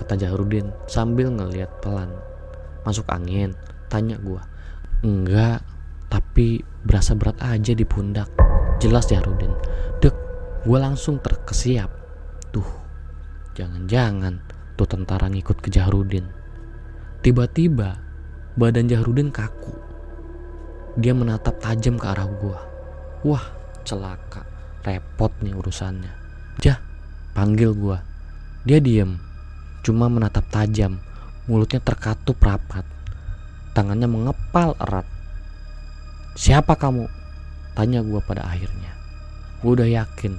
kata Jahrudin sambil ngeliat pelan. Masuk angin? Tanya gua. Enggak, tapi berasa berat aja di pundak, jelas Jahrudin. Dek, gua langsung terkesiap. Tuh, jangan-jangan tuh tentara ngikut ke Jahrudin. Tiba-tiba badan Jahrudin kaku. Dia menatap tajam ke arah gua. Wah, celaka, repot nih urusannya. Jah, panggil gua. Dia diem, cuma menatap tajam, mulutnya terkatup rapat, tangannya mengepal erat. Siapa kamu? Tanya gua pada akhirnya. Gua udah yakin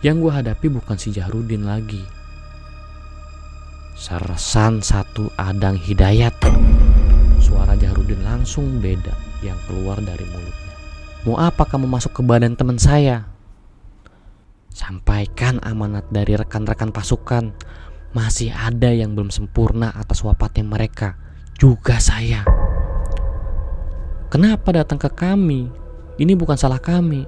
yang gua hadapi bukan si Jahrudin lagi. Sersan 1 Adang Hidayat. Suara Jahrudin langsung beda yang keluar dari mulutnya. Mau apa kamu masuk ke badan teman saya? Sampaikan amanat dari rekan-rekan pasukan. Masih ada yang belum sempurna atas wafatnya mereka, juga saya. Kenapa datang ke kami? Ini bukan salah kami.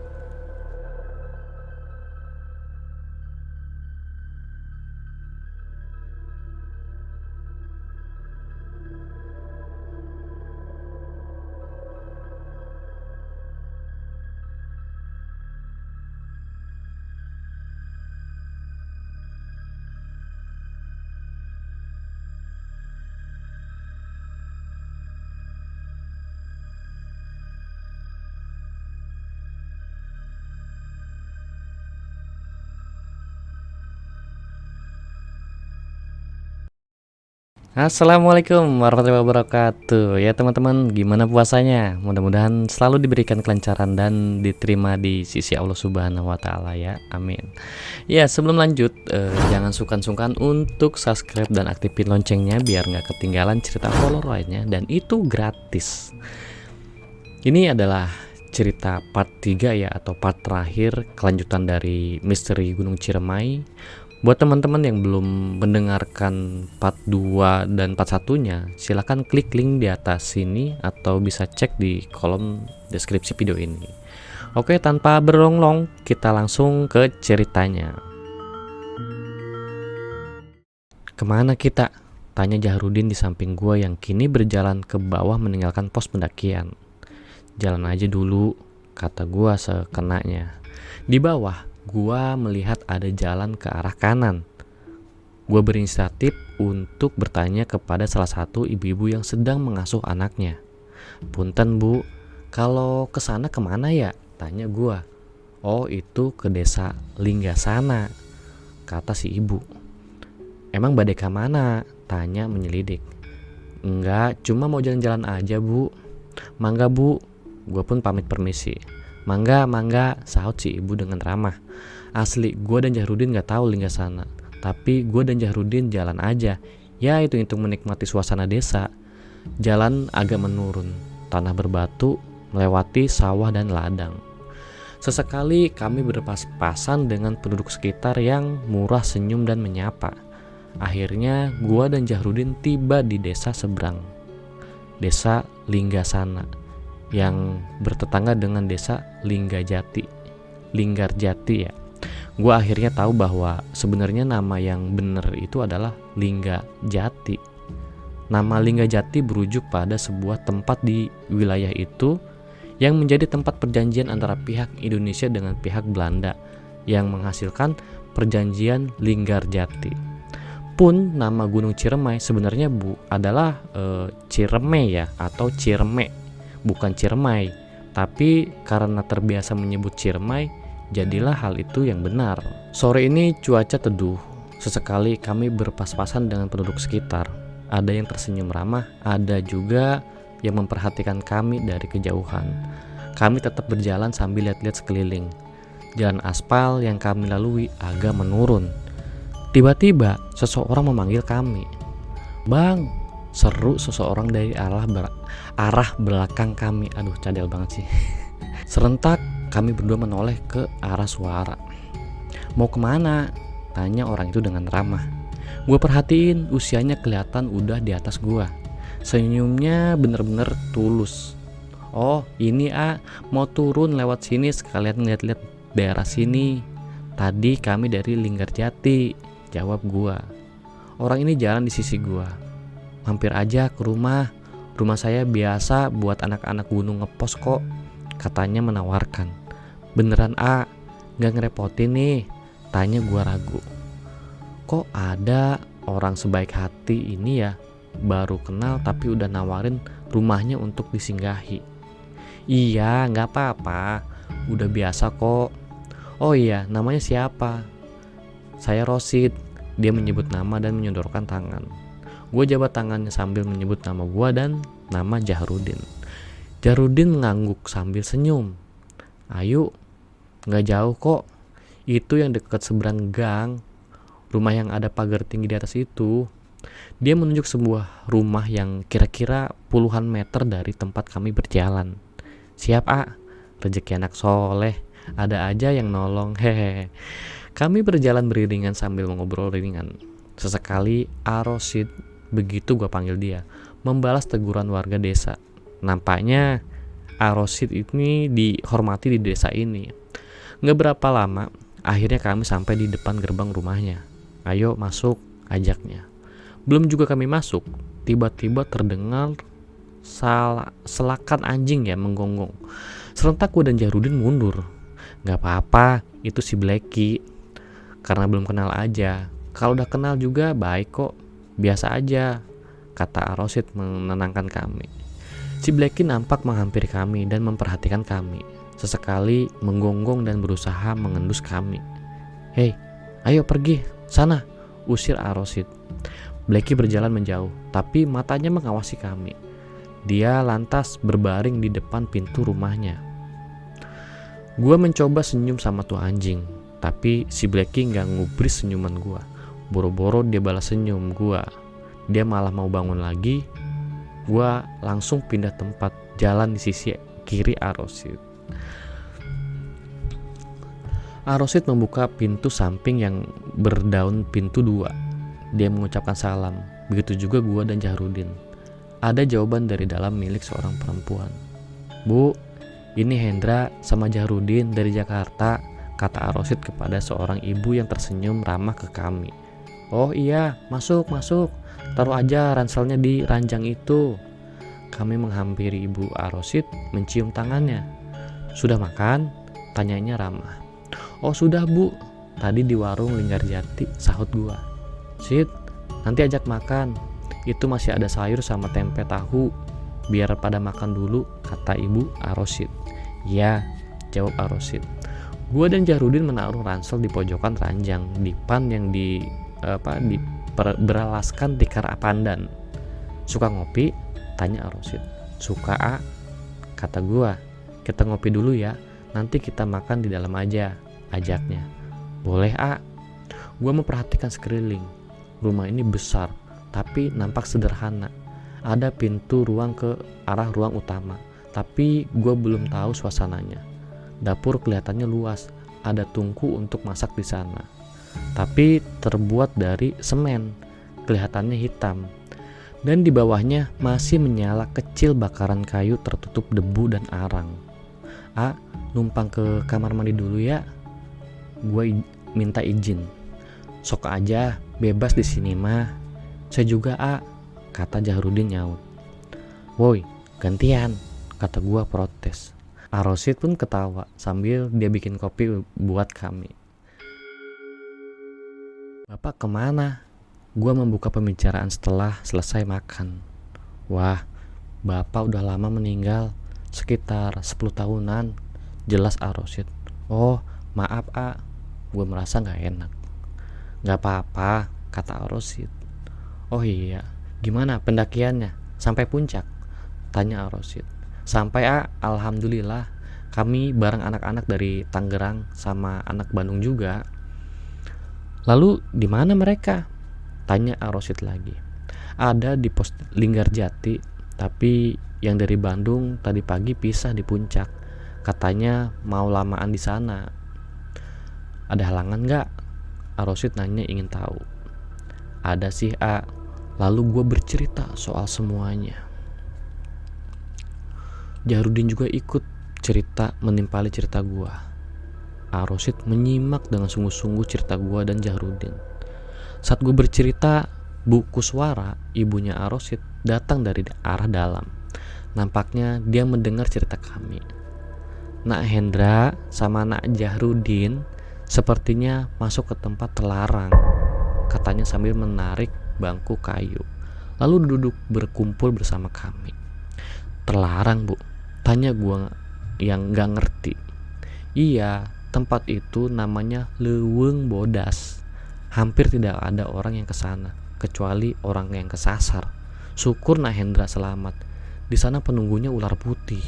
Assalamualaikum warahmatullahi wabarakatuh. Ya teman-teman, gimana puasanya? Mudah-mudahan selalu diberikan kelancaran dan diterima di sisi Allah Subhanahu wa Ta'ala ya. Amin. Ya, sebelum lanjut, jangan sungkan-sungkan untuk subscribe dan aktifin loncengnya biar nggak ketinggalan cerita horor lainnya, dan itu gratis. Ini adalah cerita part 3 ya, atau part terakhir kelanjutan dari misteri Gunung Ciremai. Buat teman-teman yang belum mendengarkan part 2 dan part 1-nya, silahkan klik link di atas sini atau bisa cek di kolom deskripsi video ini. Oke, tanpa berlong-long, kita langsung ke ceritanya. Kemana kita? Tanya Jahrudin di samping gua yang kini berjalan ke bawah meninggalkan pos pendakian. Jalan aja dulu, kata gua sekenanya. Di bawah gua melihat ada jalan ke arah kanan. Gua berinisiatif untuk bertanya kepada salah satu ibu-ibu yang sedang mengasuh anaknya. Punten bu, kalau kesana kemana ya? Tanya gua. Oh, itu ke desa Linggasana, kata si ibu. Emang badai ke mana? Tanya menyelidik. Enggak, cuma mau jalan-jalan aja bu. Mangga bu. Gua pun pamit permisi. Mangga, sahut si ibu dengan ramah. Asli, gue dan Jahrudin gak tahu Linggasana, tapi gue dan Jahrudin jalan aja. Ya, hitung-hitung menikmati suasana desa. Jalan agak menurun, tanah berbatu, melewati sawah dan ladang. Sesekali kami berpas-pasan dengan penduduk sekitar yang murah senyum dan menyapa. Akhirnya, gue dan Jahrudin tiba di desa seberang, desa Linggasana, yang bertetangga dengan desa Linggarjati ya. Gue akhirnya tahu bahwa sebenarnya nama yang benar itu adalah Linggajati. Nama Linggajati berujuk pada sebuah tempat di wilayah itu yang menjadi tempat perjanjian antara pihak Indonesia dengan pihak Belanda yang menghasilkan perjanjian Linggarjati. Pun nama Gunung Ciremai sebenarnya adalah Ciremai ya, atau Cireme, bukan Ciremai. Tapi karena terbiasa menyebut Ciremai, jadilah hal itu yang benar. Sore ini cuaca teduh. Sesekali kami berpas-pasan dengan penduduk sekitar. Ada yang tersenyum ramah, ada juga yang memperhatikan kami dari kejauhan. Kami tetap berjalan sambil lihat-lihat sekeliling. Jalan aspal yang kami lalui agak menurun. Tiba-tiba seseorang memanggil kami. Bang, seru seseorang dari arah belakang kami. Aduh, cadel banget sih. Serentak kami berdua menoleh ke arah suara. Mau kemana? Tanya orang itu dengan ramah. Gue perhatiin usianya kelihatan udah di atas gue. Senyumnya bener-bener tulus. Oh, ini mau turun lewat sini sekalian ngeliat-liat daerah sini. Tadi kami dari Linggarjati, jawab gue. Orang ini jalan di sisi gua. Mampir aja ke rumah. Rumah saya biasa buat anak-anak gunung ngepos kok. Katanya menawarkan. Beneran A? Gak ngerepotin nih? Tanya gua ragu. Kok ada orang sebaik hati ini ya? Baru kenal tapi udah nawarin rumahnya untuk disinggahi. Iya, gak apa-apa. Udah biasa kok. Oh iya, namanya siapa? Saya Rosid. Dia menyebut nama dan menyodorkan tangan. Gue jabat tangannya sambil menyebut nama gue dan nama Jahrudin. Jahrudin mengangguk sambil senyum. Ayo, gak jauh kok. Itu yang dekat seberang gang. Rumah yang ada pagar tinggi di atas itu. Dia menunjuk sebuah rumah yang kira-kira puluhan meter dari tempat kami berjalan. Siap A, rezeki anak soleh. Ada aja yang nolong, hehehe. Kami berjalan beriringan sambil mengobrol ringan. Sesekali Arosid, begitu gue panggil dia, membalas teguran warga desa. Nampaknya Arosid ini dihormati di desa ini. Gak berapa lama, akhirnya kami sampai di depan gerbang rumahnya. Ayo masuk, ajaknya. Belum juga kami masuk, tiba-tiba terdengar selakan anjing ya menggonggong. Serentak gue dan Jahrudin mundur. Gak apa-apa, itu si Blacky. Karena belum kenal aja. Kalau udah kenal juga baik kok. Biasa aja, kata Arosid menenangkan kami. Si Blacky nampak menghampiri kami dan memperhatikan kami. Sesekali menggonggong dan berusaha mengendus kami. Hei, ayo pergi, sana, usir Arosid. Blacky berjalan menjauh, tapi matanya mengawasi kami. Dia lantas berbaring di depan pintu rumahnya. Gua mencoba senyum sama tuh anjing, tapi si Blacky gak ngubris senyuman gua. Boro-boro dia balas senyum gua. Dia malah mau bangun lagi. Gua langsung pindah tempat, jalan di sisi kiri Arosid. Arosid membuka pintu samping yang berdaun pintu 2. Dia mengucapkan salam. Begitu juga gua dan Jahrudin. Ada jawaban dari dalam milik seorang perempuan. Bu, ini Hendra sama Jahrudin dari Jakarta, kata Arosid kepada seorang ibu yang tersenyum ramah ke kami. Oh iya, masuk. Taruh aja ranselnya di ranjang itu. Kami menghampiri ibu Arosid, mencium tangannya. Sudah makan? Tanyanya ramah. Oh sudah bu, tadi di warung Linggarjati, sahut gua. Sid, nanti ajak makan. Itu masih ada sayur sama tempe tahu. Biar pada makan dulu, kata ibu Arosid. Ya, jawab Arosid. Gua dan Jahrudin menaruh ransel di pojokan ranjang, dipan yang beralaskan tikar pandan. Suka ngopi? Tanya Arosid. Suka A, kata gua. Kita ngopi dulu ya, nanti kita makan di dalam aja, ajaknya. Boleh A. Gua memperhatikan sekeliling. Rumah ini besar, tapi nampak sederhana. Ada pintu ruang ke arah ruang utama, tapi gue belum tahu suasananya. Dapur kelihatannya luas, ada tungku untuk masak di sana. Tapi terbuat dari semen, kelihatannya hitam. Dan di bawahnya masih menyala kecil bakaran kayu tertutup debu dan arang. A, numpang ke kamar mandi dulu ya. Gue minta izin. Sok aja, bebas di sini mah. Saya juga A, kata Jahrudin nyaut. Woi, gantian, kata gua protes. Arosid pun ketawa sambil dia bikin kopi buat kami. Bapak kemana? Gua membuka pembicaraan setelah selesai makan. Wah, bapak udah lama meninggal, sekitar 10 tahunan, jelas Arosid. Oh, maaf A, gua merasa gak enak. Gak apa-apa, kata Arosid. Oh iya, gimana pendakiannya? Sampai puncak? Tanya Arosid. Sampai A, alhamdulillah. Kami bareng anak-anak dari Tangerang sama anak Bandung juga. Lalu di mana mereka? Tanya Arosid lagi. Ada di pos Linggarjati, tapi yang dari Bandung tadi pagi pisah di puncak. Katanya mau lamaan di sana. Ada halangan nggak? Arosid nanya ingin tahu. Ada sih A. Lalu gue bercerita soal semuanya. Jahrudin juga ikut cerita menimpali cerita gue. Arosid menyimak dengan sungguh-sungguh cerita gue dan Jahrudin. Saat gue bercerita, Bu Kuswara, ibunya Arosid, datang dari arah dalam. Nampaknya dia mendengar cerita kami. Nak Hendra sama Nak Jahrudin sepertinya masuk ke tempat terlarang, katanya sambil menarik bangku kayu, lalu duduk berkumpul bersama kami. Terlarang, Bu? Tanya gua yang gak ngerti. Iya, tempat itu namanya Leuweung Bodas. Hampir tidak ada orang yang kesana, kecuali orang yang kesasar. Syukur Nak Hendra selamat. Di sana penunggunya ular putih.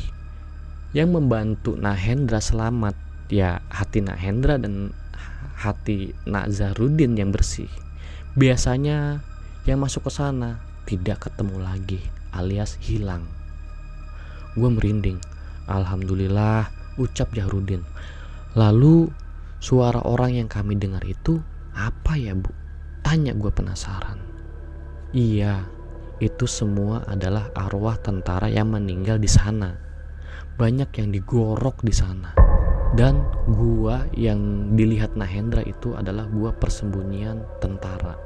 Yang membantu Nak Hendra selamat, ya hati Nak Hendra dan hati Nak Zahrudin yang bersih. Biasanya yang masuk ke sana tidak ketemu lagi, alias hilang. Gue merinding. Alhamdulillah, ucap Jahrudin. Lalu suara orang yang kami dengar itu apa ya, Bu? Tanya gue penasaran. Iya, itu semua adalah arwah tentara yang meninggal di sana. Banyak yang digorok di sana. Dan gua yang dilihat Nak Hendra itu adalah gua persembunyian tentara.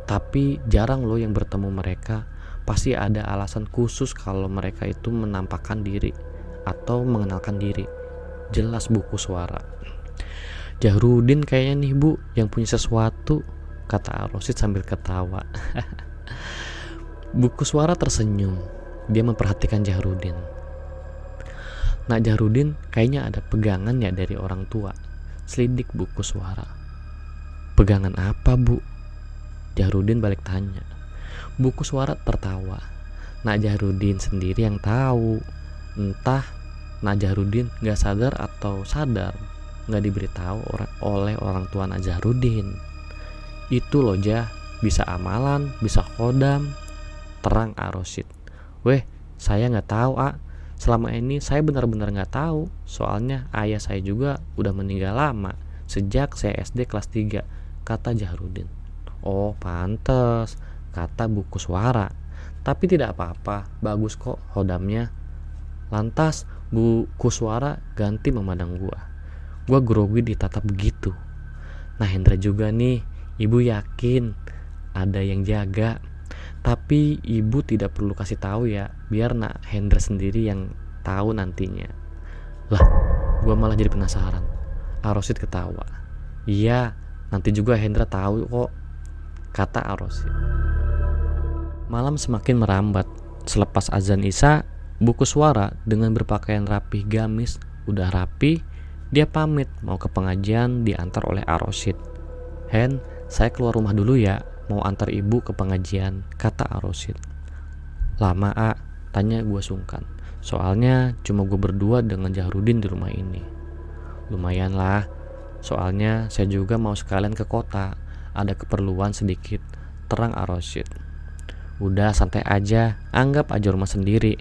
Tapi jarang loh yang bertemu mereka. Pasti ada alasan khusus kalau mereka itu menampakkan diri atau mengenalkan diri. Jelas Bu Kuswara. Jahrudin kayaknya nih, Bu, yang punya sesuatu, kata Arosid sambil ketawa. Bu Kuswara tersenyum. Dia memperhatikan Jahrudin. Nak Jahrudin kayaknya ada pegangan ya dari orang tua, selidik Bu Kuswara. Pegangan apa, Bu? Jahrudin balik tanya. Bu Kuswara tertawa. Nak Jahrudin sendiri yang tahu. Entah Nak Jahrudin gak sadar atau sadar, gak diberitahu oleh orang tua Nak Jahrudin. Itu loh, Jah, bisa amalan, bisa kodam, terang Arosid. Weh, saya gak tahu, A. Selama ini saya benar-benar gak tahu. Soalnya ayah saya juga udah meninggal lama, sejak saya SD kelas 3, kata Jahrudin. Oh, pantes, kata Bu Kuswara. Tapi tidak apa-apa, bagus kok hodamnya. Lantas Bu Kuswara ganti memandang gua. Gua grogi ditatap begitu. Nah, Hendra juga nih, ibu yakin ada yang jaga. Tapi ibu tidak perlu kasih tahu ya, biar Nak Hendra sendiri yang tahu nantinya. Lah, gua malah jadi penasaran. Arosid ketawa. Iya, nanti juga Hendra tahu kok, kata Arosid. Malam semakin merambat. Selepas azan Isya, Bu Kuswara dengan berpakaian rapih gamis, udah rapi, dia pamit mau ke pengajian diantar oleh Arosid. Hen, saya keluar rumah dulu ya, mau antar ibu ke pengajian, kata Arosid. Lama, A? Tanya gue sungkan. Soalnya cuma gue berdua dengan Jahrudin di rumah ini. Lumayan lah, soalnya saya juga mau sekalian ke kota, ada keperluan sedikit, terang Arosid. Udah santai aja, anggap aja rumah sendiri.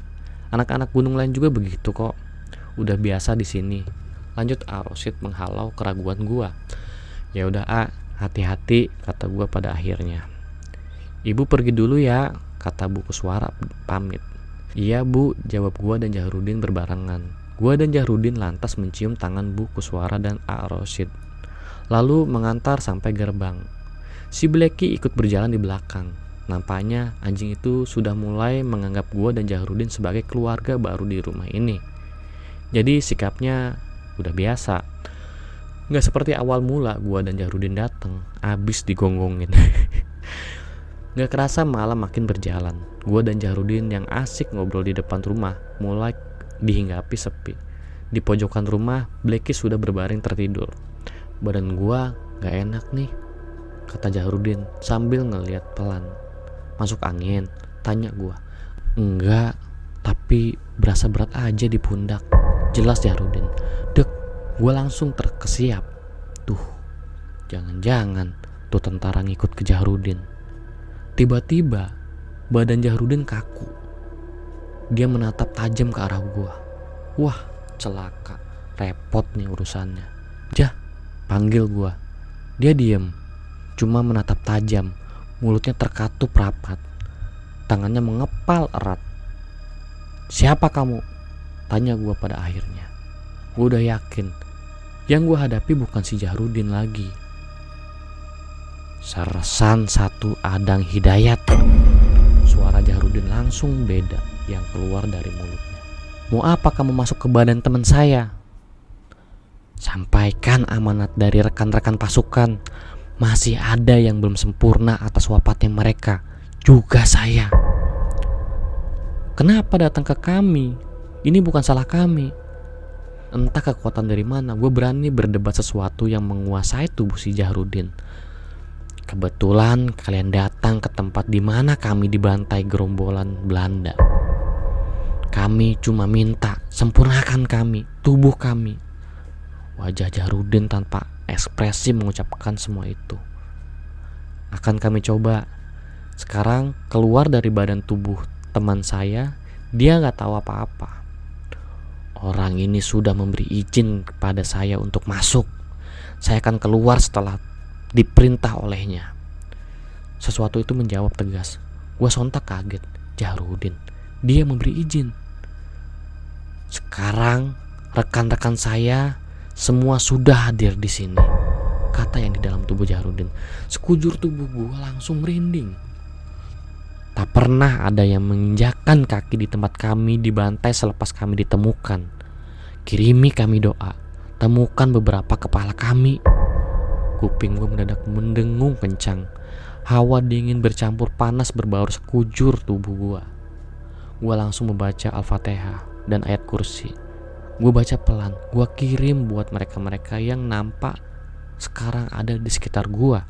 Anak-anak gunung lain juga begitu kok. Udah biasa di sini. Lanjut Arosid menghalau keraguan gua. Ya udah, A, hati-hati, kata gua pada akhirnya. Ibu pergi dulu ya, kata Bu Kuswara pamit. Iya, Bu, jawab gua dan Jahrudin berbarengan. Gua dan Jahrudin lantas mencium tangan Bu Kuswara dan Arosid, lalu mengantar sampai gerbang. Si Blacky ikut berjalan di belakang. Nampaknya anjing itu sudah mulai menganggap gua dan Jahrudin sebagai keluarga baru di rumah ini. Jadi sikapnya udah biasa. Gak seperti awal mula gua dan Jahrudin datang, abis digonggongin. Gak kerasa malam makin berjalan. Gua dan Jahrudin yang asik ngobrol di depan rumah mulai dihinggapi sepi. Di pojokan rumah, Blacky sudah berbaring tertidur. Badan gua gak enak nih, kata Jahrudin sambil ngeliat pelan. Masuk angin? Tanya gua. Enggak, tapi berasa berat aja di pundak, jelas Jahrudin. Dek, gua langsung terkesiap. Tuh, jangan-jangan tuh tentara ngikut ke Jahrudin. Tiba-tiba badan Jahrudin kaku. Dia menatap tajam ke arah gua. Wah, celaka, repot nih urusannya. Jah, panggil gua. Dia diem, cuma menatap tajam. Mulutnya terkatup rapat, tangannya mengepal erat. Siapa kamu? Tanya gue pada akhirnya. Gue udah yakin yang gue hadapi bukan si Jahrudin lagi. Sersan satu Adang Hidayat. Suara Jahrudin langsung beda yang keluar dari mulutnya. Mau apa kamu masuk ke badan teman saya? Sampaikan amanat dari rekan-rekan pasukan. Masih ada yang belum sempurna atas wafatnya mereka. Juga saya. Kenapa datang ke kami? Ini bukan salah kami. Entah kekuatan dari mana, gue berani berdebat sesuatu yang menguasai tubuh si Jahrudin. Kebetulan kalian datang ke tempat di mana kami dibantai gerombolan Belanda. Kami cuma minta sempurnakan kami, tubuh kami. Wajah Jahrudin tanpa ekspresi mengucapkan semua itu. Akan kami coba. Sekarang keluar dari badan tubuh teman saya, dia gak tahu apa-apa. Orang ini sudah memberi izin kepada saya untuk masuk. Saya akan keluar setelah diperintah olehnya. Sesuatu itu menjawab tegas. Gue sontak kaget. Jahrudin, dia memberi izin. Sekarang rekan-rekan saya semua sudah hadir di sini, kata yang di dalam tubuh Jahrudin. Sekujur tubuh gue langsung merinding. Tak pernah ada yang menginjakkan kaki di tempat kami dibantai selepas kami ditemukan. Kirimi kami doa, temukan beberapa kepala kami. Kuping gue mendadak mendengung kencang. Hawa dingin bercampur panas berbaur sekujur tubuh gue. Gue langsung membaca Al-Fatihah dan ayat kursi. Gue baca pelan, gue kirim buat mereka-mereka yang nampak sekarang ada di sekitar gue.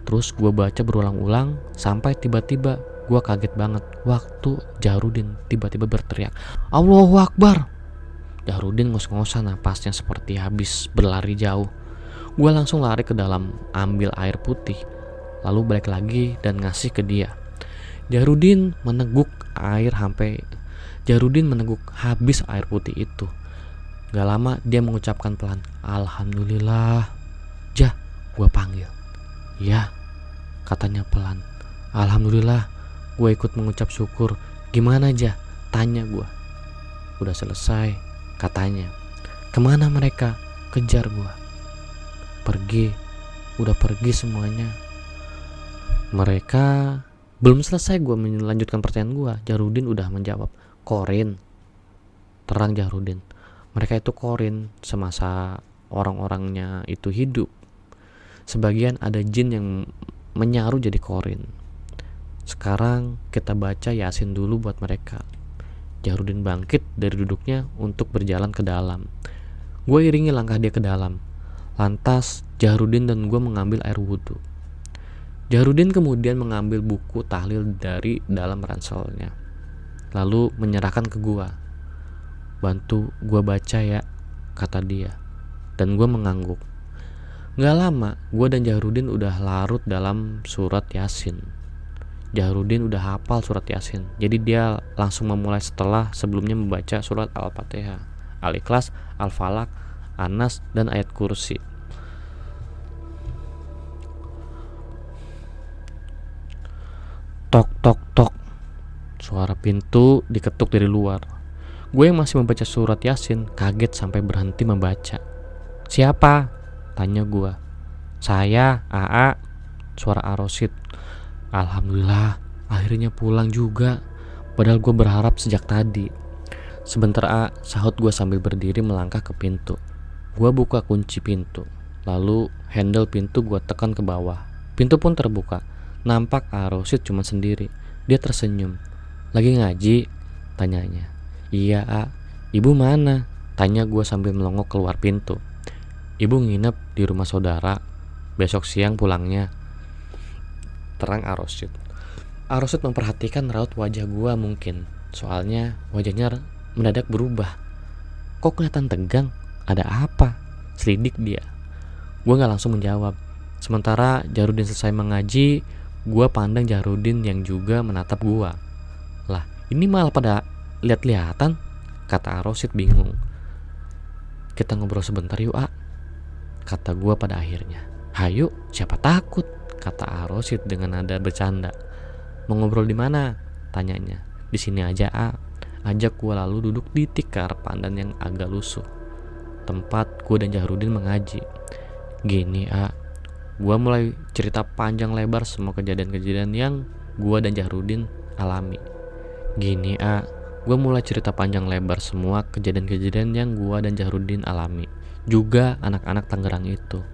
Terus gue baca berulang-ulang sampai tiba-tiba gue kaget banget waktu Jahrudin tiba-tiba berteriak, Allahu Akbar. Jahrudin ngos-ngosan napasnya seperti habis berlari jauh. Gue langsung lari ke dalam ambil air putih, lalu balik lagi dan ngasih ke dia. Jahrudin meneguk habis air putih itu. Gak lama dia mengucapkan pelan, Alhamdulillah. Jah, gue panggil. Ya, katanya pelan. Alhamdulillah, gue ikut mengucap syukur. Gimana Jah? Tanya gue. Udah selesai, katanya. Kemana mereka? Kejar gue. Pergi, udah pergi semuanya. Mereka belum selesai gue melanjutkan pertanyaan gue. Jahrudin udah menjawab, Korin. Terang Jahrudin, mereka itu Korin semasa orang-orangnya itu hidup. Sebagian ada jin yang menyaru jadi Korin. Sekarang kita baca Yasin dulu buat mereka. Jahrudin bangkit dari duduknya untuk berjalan ke dalam. Gue iringi langkah dia ke dalam. Lantas Jahrudin dan gue mengambil air wudhu. Jahrudin kemudian mengambil buku tahlil dari dalam ranselnya, lalu menyerahkan ke gue. Bantu gue baca ya, kata dia. Dan gue mengangguk. Gak lama gue dan Jahrudin udah larut dalam surat Yasin. Jahrudin udah hafal surat Yasin, jadi dia langsung memulai setelah sebelumnya membaca surat Al-Fatihah, Al-Ikhlas, Al-Falaq, Anas, dan ayat kursi. Tok tok tok. Suara pintu diketuk dari luar. Gue yang masih membaca surat Yasin kaget sampai berhenti membaca. Siapa? Tanya gue. Saya, AA. Suara Arosid. Alhamdulillah, akhirnya pulang juga. Padahal gue berharap sejak tadi. Sebentar A, sahut gue sambil berdiri melangkah ke pintu. Gue buka kunci pintu, lalu handle pintu gue tekan ke bawah. Pintu pun terbuka. Nampak Arosid cuma sendiri. Dia tersenyum. Lagi ngaji? Tanyanya. Iya A. Ibu mana? Tanya gue sambil melongok keluar pintu. Ibu nginep di rumah saudara. Besok siang pulangnya. Terang Arosid. Arosid memperhatikan raut wajah gue mungkin. Soalnya wajahnya mendadak berubah. Kok kelihatan tegang? Ada apa? Selidik dia. Gue gak langsung menjawab. Sementara Jahrudin selesai mengaji, gue pandang Jahrudin yang juga menatap gue. Lah, ini malah pada lihat-lihatan, kata Arosid bingung. Kita ngobrol sebentar yuk A, kata gue pada akhirnya. Hayu, siapa takut, kata Arosid dengan nada bercanda. Mau ngobrol di mana? Tanyanya. Di sini aja A. Ajak gue lalu duduk di tikar pandan yang agak lusuh, tempat gue dan Jahrudin mengaji. Gini A, Gua mulai cerita panjang lebar semua kejadian-kejadian yang gua dan Jahrudin alami. Gini gua mulai cerita panjang lebar semua kejadian-kejadian yang gua dan Jahrudin alami. Juga anak-anak Tangerang itu.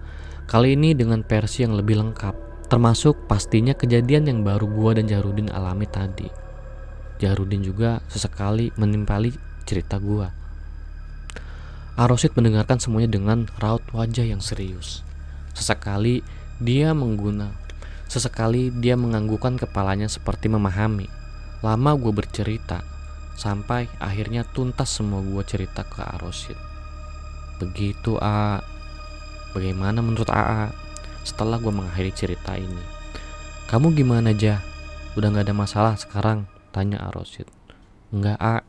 Kali ini dengan versi yang lebih lengkap, termasuk pastinya kejadian yang baru gua dan Jahrudin alami tadi. Jahrudin juga sesekali menimpali cerita gua. Arosid mendengarkan semuanya dengan raut wajah yang serius. Sesekali dia menganggukkan kepalanya seperti memahami. Lama gue bercerita, sampai akhirnya tuntas semua gue cerita ke Arosid. Begitu Bagaimana menurut setelah gue mengakhiri cerita ini? Kamu gimana aja? Udah gak ada masalah sekarang? Tanya Arosid. Enggak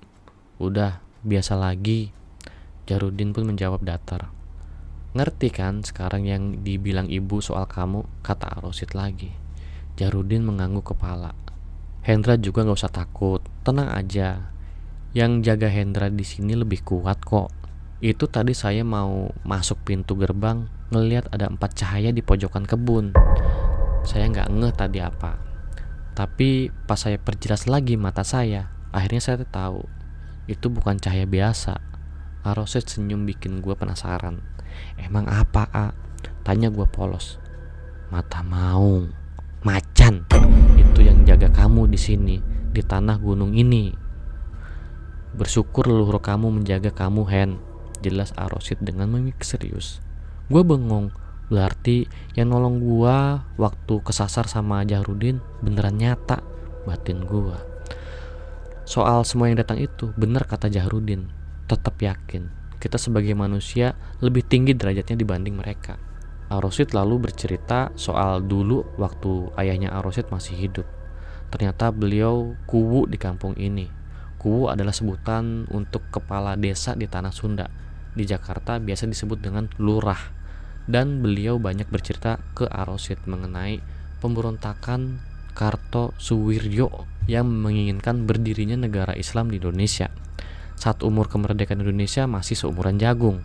udah biasa lagi. Jahrudin pun menjawab datar. Ngerti kan sekarang yang dibilang ibu soal kamu? Kata Arosid lagi. Jahrudin mengangguk kepala. Hendra juga gak usah takut, tenang aja. Yang jaga Hendra di sini lebih kuat kok. Itu tadi saya mau masuk pintu gerbang, ngelihat ada 4 cahaya di pojokan kebun. Saya nggak ngeh tadi apa. Tapi pas saya perjelas lagi mata saya, akhirnya saya tahu itu bukan cahaya biasa. Arosid senyum bikin gue penasaran. Emang apa Tanya gue polos. Mata maung, macan. Itu yang jaga kamu di sini, di tanah gunung ini. Bersyukur leluhur kamu menjaga kamu, Hen. Jelas Arosid dengan mimik serius. Gue bengong. Berarti yang nolong gue waktu kesasar sama Jahrudin beneran nyata, batin gue. Soal semua yang datang itu bener kata Jahrudin. Tetap yakin kita sebagai manusia lebih tinggi derajatnya dibanding mereka. Arosid lalu bercerita soal dulu waktu ayahnya Arosid masih hidup. Ternyata beliau kuwu di kampung ini. Kuwu adalah sebutan untuk kepala desa di tanah Sunda. Di Jakarta biasa disebut dengan lurah. Dan beliau banyak bercerita ke Arosid mengenai pemberontakan Kartosuwiryo yang menginginkan berdirinya negara Islam di Indonesia. Saat umur kemerdekaan Indonesia masih seumuran jagung.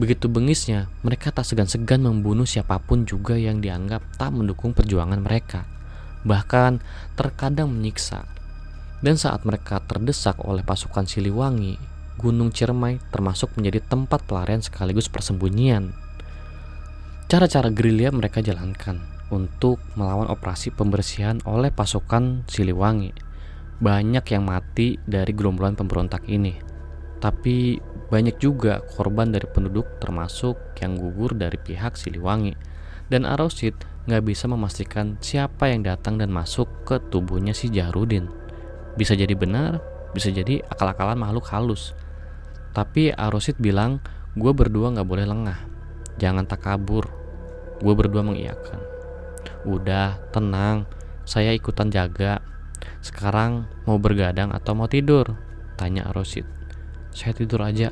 Begitu bengisnya, mereka tak segan-segan membunuh siapapun juga yang dianggap tak mendukung perjuangan mereka. Bahkan terkadang menyiksa. Dan saat mereka terdesak oleh pasukan Siliwangi, Gunung Ciremai termasuk menjadi tempat pelarian sekaligus persembunyian. Cara-cara gerilya mereka jalankan untuk melawan operasi pembersihan oleh pasukan Siliwangi. Banyak yang mati dari gerombolan pemberontak ini. Tapi banyak juga korban dari penduduk termasuk yang gugur dari pihak Siliwangi. Dan Arosid gak bisa memastikan siapa yang datang dan masuk ke tubuhnya si Jahrudin. Bisa jadi benar, bisa jadi akal-akalan makhluk halus. Tapi Arosid bilang, gue berdua gak boleh lengah. Jangan takabur. Gue berdua mengiyakan. Udah, tenang. Saya ikutan jaga. Sekarang mau bergadang atau mau tidur? Tanya Arosid. Saya tidur aja,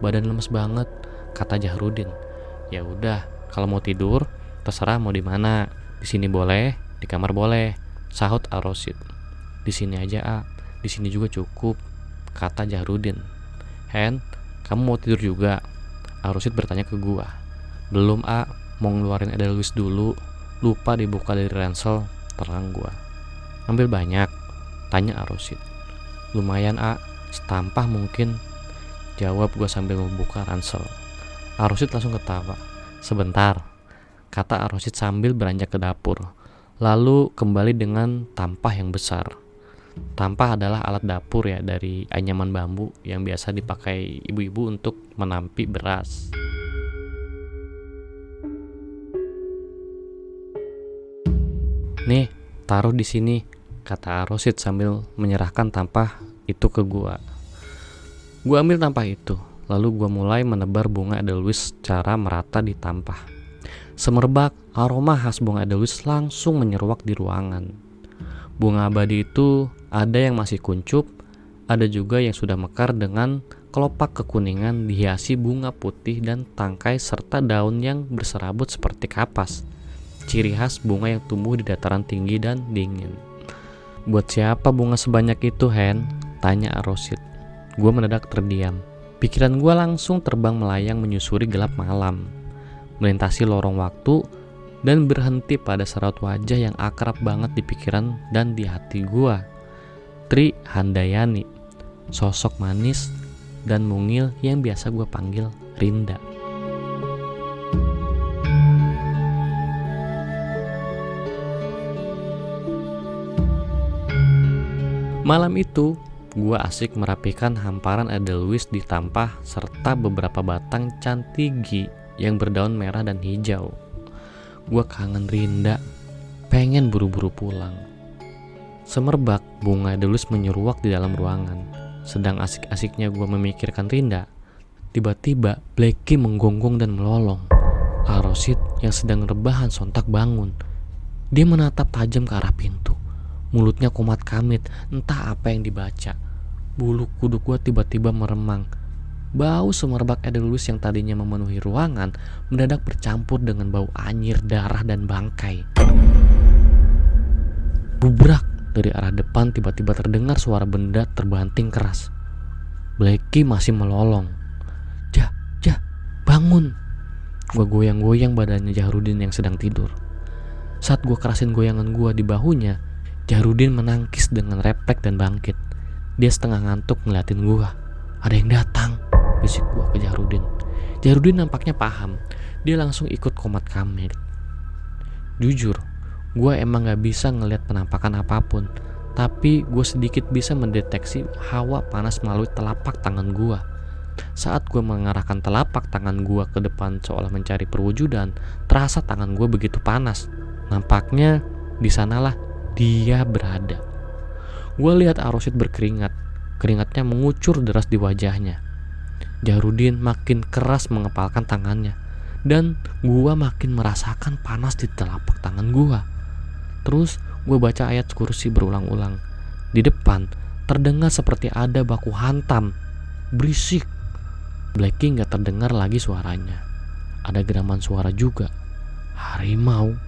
badan lemes banget, kata Jahrudin. Ya udah, kalau mau tidur, terserah mau di mana. Di sini boleh, di kamar boleh, sahut Arosid. Di sini aja, di sini juga cukup, kata Jahrudin. Hen, kamu mau tidur juga? Arosid bertanya ke gua. Belum, mau ngeluarin Edelweiss dulu, lupa dibuka dari ransel, terang gua. Ambil banyak? Tanya Arosid. Lumayan, setampah mungkin, jawab gue sambil membuka ransel. Arosid langsung ketawa. Sebentar, kata Arosid sambil beranjak ke dapur. Lalu kembali dengan tampah yang besar. Tampah adalah alat dapur ya dari anyaman bambu yang biasa dipakai ibu-ibu untuk menampi beras. Nih, taruh di sini, kata Arosid sambil menyerahkan tampah itu ke gua. Gua ambil tampah itu, lalu gua mulai menebar bunga Edelweiss secara merata di tampah. Semerbak aroma khas bunga Edelweiss langsung menyeruak di ruangan. Bunga abadi itu ada yang masih kuncup, ada juga yang sudah mekar dengan kelopak kekuningan dihiasi bunga putih dan tangkai serta daun yang berserabut seperti kapas. Ciri khas bunga yang tumbuh di dataran tinggi dan dingin. Buat siapa bunga sebanyak itu, Hen? Tanya Arosid. Gue mendadak terdiam. Pikiran gue langsung terbang melayang menyusuri gelap malam. Melintasi lorong waktu, dan berhenti pada seraut wajah yang akrab banget di pikiran dan di hati gua. Tri Handayani, sosok manis dan mungil yang biasa gua panggil Rinda. Malam itu, gua asik merapikan hamparan edelweiss di tampah serta beberapa batang cantigi yang berdaun merah dan hijau. Gua kangen Rinda, pengen buru-buru pulang. Semerbak bunga edelweiss menyeruak di dalam ruangan. Sedang asik-asiknya gua memikirkan Rinda, tiba-tiba Blacky menggonggong dan melolong. Arosid yang sedang rebahan sontak bangun. Dia menatap tajam ke arah pintu. Mulutnya kumat kamit, entah apa yang dibaca. Bulu kuduk gua tiba-tiba meremang. Bau semerbak edelweiss yang tadinya memenuhi ruangan mendadak bercampur dengan bau anyir, darah, dan bangkai. Bubrak, dari arah depan tiba-tiba terdengar suara benda terbanting keras. Blacky masih melolong. Jah, bangun. Gua goyang-goyang badannya Jahrudin yang sedang tidur. Saat gua kerasin goyangan gua di bahunya, Jahrudin menangkis dengan refleks dan bangkit. Dia setengah ngantuk ngeliatin gua. Ada yang datang, bisik gua ke Jahrudin. Jahrudin nampaknya paham. Dia langsung ikut komat kamit. Jujur, gua emang gak bisa ngeliat penampakan apapun, tapi gua sedikit bisa mendeteksi hawa panas melalui telapak tangan gua. Saat gua mengarahkan telapak tangan gua ke depan seolah mencari perwujudan, terasa tangan gua begitu panas. Nampaknya di sanalah dia berada. Gue lihat Arosid berkeringat. Keringatnya mengucur deras di wajahnya. Jahrudin makin keras mengepalkan tangannya, dan gue makin merasakan panas di telapak tangan gue. Terus gue baca ayat kursi berulang-ulang. Di depan terdengar seperti ada baku hantam. Berisik. Blacky gak terdengar lagi suaranya. Ada geraman suara juga. Harimau.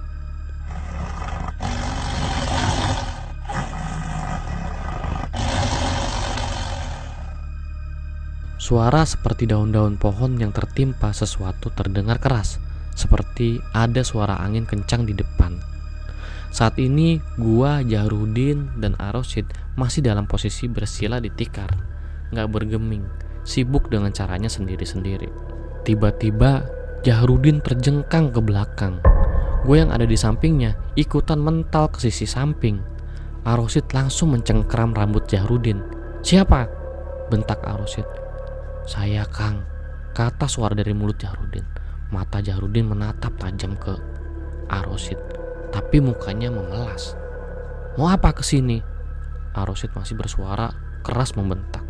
Suara seperti daun-daun pohon yang tertimpa sesuatu terdengar keras, seperti ada suara angin kencang di depan. Saat ini gua, Jahrudin, dan Arosid masih dalam posisi bersila di tikar, gak bergeming, sibuk dengan caranya sendiri-sendiri. Tiba-tiba Jahrudin terjengkang ke belakang. Gue yang ada di sampingnya ikutan mental ke sisi samping. Arosid langsung mencengkeram rambut Jahrudin. "Siapa?" bentak Arosid. "Saya, Kang," kata suara dari mulut Jahrudin. Mata Jahrudin menatap tajam ke Arosid, tapi mukanya memelas. "Mau apa kesini?" Arosid masih bersuara keras membentak.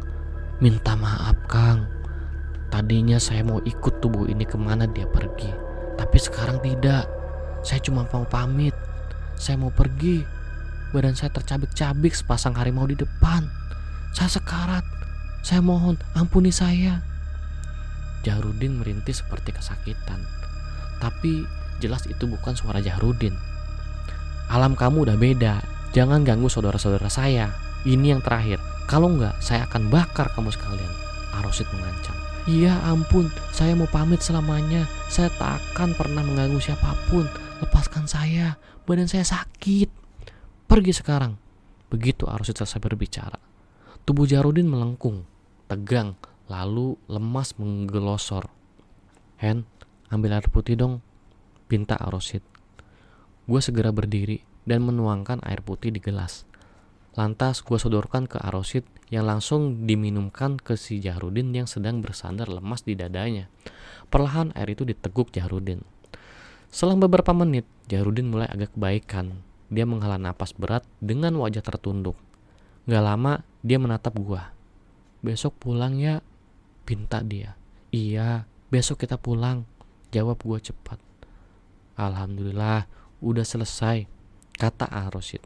"Minta maaf, Kang. Tadinya saya mau ikut tubuh ini kemana dia pergi, tapi sekarang tidak. Saya cuma mau pamit. Saya mau pergi. Badan saya tercabik-cabik sepasang harimau di depan. Saya sekarat. Saya mohon, ampuni saya." Jahrudin merintih seperti kesakitan. Tapi jelas itu bukan suara Jahrudin. "Alam kamu udah beda. Jangan ganggu saudara-saudara saya. Ini yang terakhir. Kalau enggak, saya akan bakar kamu sekalian," Arosid mengancam. "Iya, ampun. Saya mau pamit selamanya. Saya tak akan pernah mengganggu siapapun. Lepaskan saya. Badan saya sakit. Pergi sekarang." Begitu Arosid selesai berbicara, tubuh Jahrudin melengkung, tegang, lalu lemas menggelosor. "Hen, ambil air putih dong," pinta Arosid. Gue segera berdiri dan menuangkan air putih di gelas. Lantas gue sodorkan ke Arosid yang langsung diminumkan ke si Jahrudin yang sedang bersandar lemas di dadanya. Perlahan air itu diteguk Jahrudin. Selang beberapa menit, Jahrudin mulai agak kebaikan. Dia menghela napas berat dengan wajah tertunduk. Gak lama dia menatap gua. "Besok pulang ya?" pinta dia. "Iya, besok kita pulang," jawab gua cepat. "Alhamdulillah, udah selesai," kata Arosid.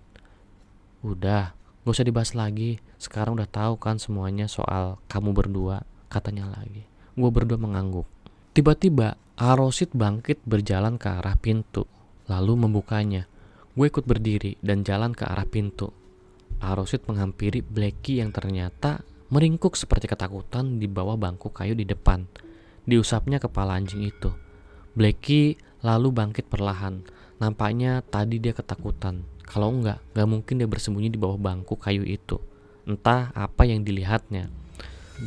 "Udah, gak usah dibahas lagi. Sekarang udah tahu kan semuanya soal kamu berdua," katanya lagi. Gua berdua mengangguk. Tiba-tiba Arosid bangkit berjalan ke arah pintu, lalu membukanya. Gue ikut berdiri dan jalan ke arah pintu. Arosid menghampiri Blacky yang ternyata meringkuk seperti ketakutan di bawah bangku kayu di depan. Diusapnya kepala anjing itu. Blacky lalu bangkit perlahan. Nampaknya tadi dia ketakutan. Kalau enggak mungkin dia bersembunyi di bawah bangku kayu itu. Entah apa yang dilihatnya.